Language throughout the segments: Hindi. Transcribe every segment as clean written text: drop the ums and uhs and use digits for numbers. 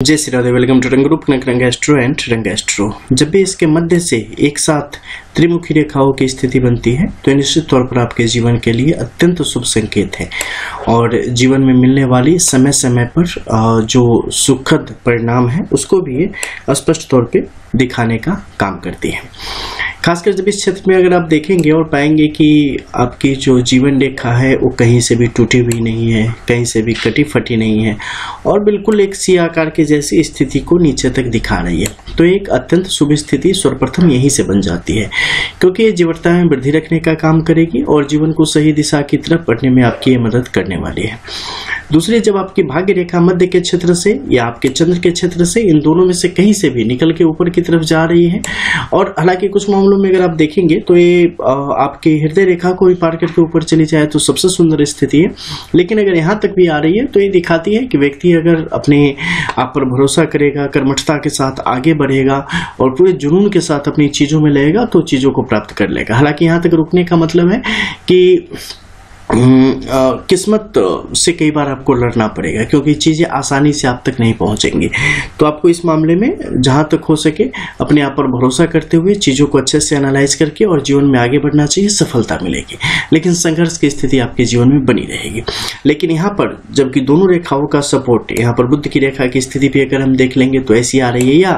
जय श्री राधे। वेलकम टू रंग रूप रंग एस्ट्रो एंड रंग एस्ट्रो। जब भी इसके मध्य से एक साथ त्रिमुखी रेखाओं की स्थिति बनती है तो निश्चित तौर पर आपके जीवन के लिए अत्यंत शुभ संकेत है और जीवन में मिलने वाली समय समय पर जो सुखद परिणाम है उसको भी ये स्पष्ट तौर पे दिखाने का काम करती है। खासकर जब इस क्षेत्र में अगर आप देखेंगे और पाएंगे कि आपकी जो जीवन रेखा है वो कहीं से भी टूटी हुई नहीं है, कहीं से भी कटी फटी नहीं है और बिल्कुल एक सी आकार की जैसी स्थिति को नीचे तक दिखा रही है, तो एक अत्यंत शुभ स्थिति सर्वप्रथम यहीं से बन जाती है, क्योंकि ये जीवटता में वृद्धि रखने का काम करेगी और जीवन को सही दिशा की तरफ बढ़ने में आपकी ये मदद करने वाली है। दूसरी, जब आपकी भाग्य रेखा मध्य के क्षेत्र से या आपके चंद्र के क्षेत्र से, इन दोनों में से कहीं से भी निकल के ऊपर की तरफ जा रही है और हालांकि कुछ मामलों में अगर आप देखेंगे तो ये आपके हृदय रेखा को भी पार करके ऊपर चली जाए तो सबसे सुंदर स्थिति है, लेकिन अगर यहाँ तक भी आ रही है तो ये दिखाती है कि व्यक्ति अगर अपने आप पर भरोसा करेगा, कर्मठता के साथ आगे बढ़ेगा और पूरे जुनून के साथ अपनी चीजों में लगेगा तो चीजों को प्राप्त कर लेगा। हालांकि यहाँ तक रुकने का मतलब है कि किस्मत से कई बार आपको लड़ना पड़ेगा, क्योंकि चीजें आसानी से आप तक नहीं पहुंचेंगी। तो आपको इस मामले में जहां तक हो सके अपने आप पर भरोसा करते हुए चीजों को अच्छे से एनालाइज करके और जीवन में आगे बढ़ना चाहिए, सफलता मिलेगी, लेकिन संघर्ष की स्थिति आपके जीवन में बनी रहेगी। लेकिन यहाँ पर जबकि दोनों रेखाओं का सपोर्ट, यहाँ पर बुध की रेखा की स्थिति भी अगर हम देख लेंगे तो ऐसी आ रही है, या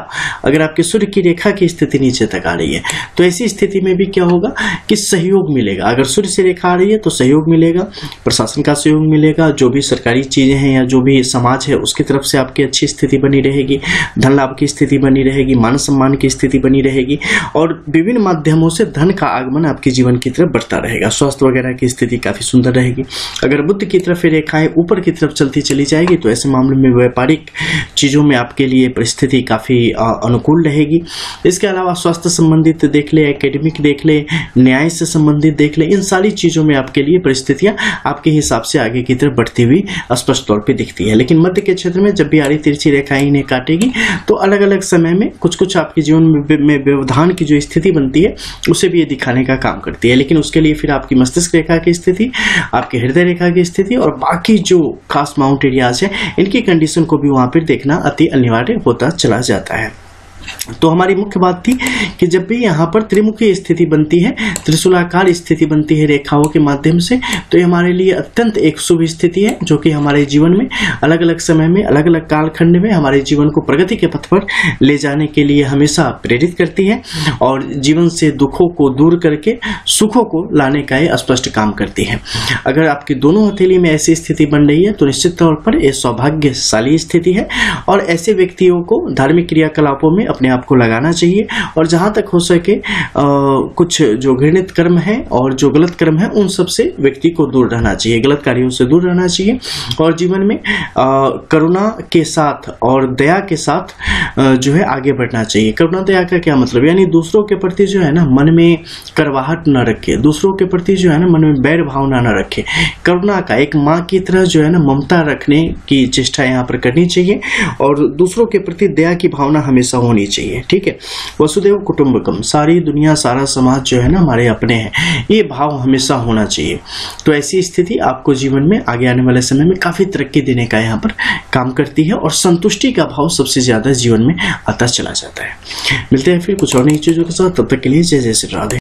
अगर आपके सूर्य की रेखा की स्थिति नीचे तक आ रही है तो ऐसी स्थिति में भी क्या होगा कि सहयोग मिलेगा। अगर सूर्य से रेखा आ रही है तो सहयोग मिलेगा, प्रशासन का सहयोग मिलेगा, जो भी सरकारी चीजें हैं या जो भी समाज है उसकी तरफ से आपकी अच्छी स्थिति बनी रहेगी, धन लाभ की स्थिति बनी रहेगी, मान सम्मान की स्थिति बनी रहेगी और विभिन्न माध्यमों से धन का आगमन आपके जीवन की तरफ बढ़ता रहेगा। स्वास्थ्य वगैरह की स्थिति काफी सुंदर रहेगी। अगर बुध की तरफ रेखाएं ऊपर की तरफ चलती चली जाएगी तो ऐसे मामले में व्यापारिक चीजों में आपके लिए परिस्थिति काफी अनुकूल रहेगी। इसके अलावा स्वास्थ्य संबंधित देख ले, एकेडमिक देख ले, न्याय से संबंधित देख ले, इन सारी चीजों में आपके लिए परिस्थितियां आपके हिसाब से आगे की तरफ बढ़ती हुई स्पष्ट तौर पे दिखती है। लेकिन मध्य के क्षेत्र में जब भी आड़ी तिरछी रेखाएं इन्हें काटेगी तो अलग अलग समय में कुछ कुछ आपके जीवन में व्यवधान की जो स्थिति बनती है उसे भी ये दिखाने का काम करती है। लेकिन उसके लिए फिर आपकी मस्तिष्क रेखा की स्थिति, आपके हृदय रेखा की स्थिति और बाकी जो खास माउंट एरियाज है इनकी कंडीशन को भी वहां पर देखना अति अनिवार्य होता चला जाता है। तो हमारी मुख्य बात थी कि जब भी यहाँ पर त्रिमुखी स्थिति बनती है, त्रिशूलाकार स्थिति बनती है रेखाओं के माध्यम से, तो ये हमारे लिए अत्यंत एक शुभ स्थिति है जो कि हमारे जीवन में अलग अलग समय में, अलग अलग कालखंड में हमारे जीवन को प्रगति के पथ पर ले जाने के लिए हमेशा प्रेरित करती है और जीवन से दुखों को दूर करके सुखों को लाने का ये स्पष्ट काम करती है। अगर आपकी दोनों हथेली में ऐसी स्थिति बन रही है तो निश्चित तौर पर यह सौभाग्यशाली स्थिति है और ऐसे व्यक्तियों को धार्मिक क्रियाकलापों में अपने आप को लगाना चाहिए और जहां तक हो सके कुछ जो घृणित कर्म है और जो गलत कर्म है उन सब से व्यक्ति को दूर रहना चाहिए, गलत कार्यों से दूर रहना चाहिए और जीवन में करुणा के साथ और दया के साथ जो है आगे बढ़ना चाहिए। करुणा दया का क्या मतलब, यानी दूसरों के प्रति जो है ना मन में करवाहट न रखे, दूसरों के प्रति जो है ना मन में बैर भावना न रखे, करुणा का एक माँ की तरह जो है ना ममता रखने की चेष्टा यहाँ पर करनी चाहिए और दूसरों के प्रति दया की भावना हमेशा होनी चाहिए। ठीक है, वसुदेव कुटुंबकम, सारी दुनिया सारा समाज जो है ना हमारे अपने हैं, ये भाव हमेशा होना चाहिए। तो ऐसी स्थिति आपको जीवन में आगे आने वाले समय में काफी तरक्की देने का यहाँ पर काम करती है और संतुष्टि का भाव सबसे ज्यादा जीवन में आता चला जाता है। मिलते हैं फिर कुछ और नई चीजों के साथ, तब तक के लिए जय जय श्री राधे।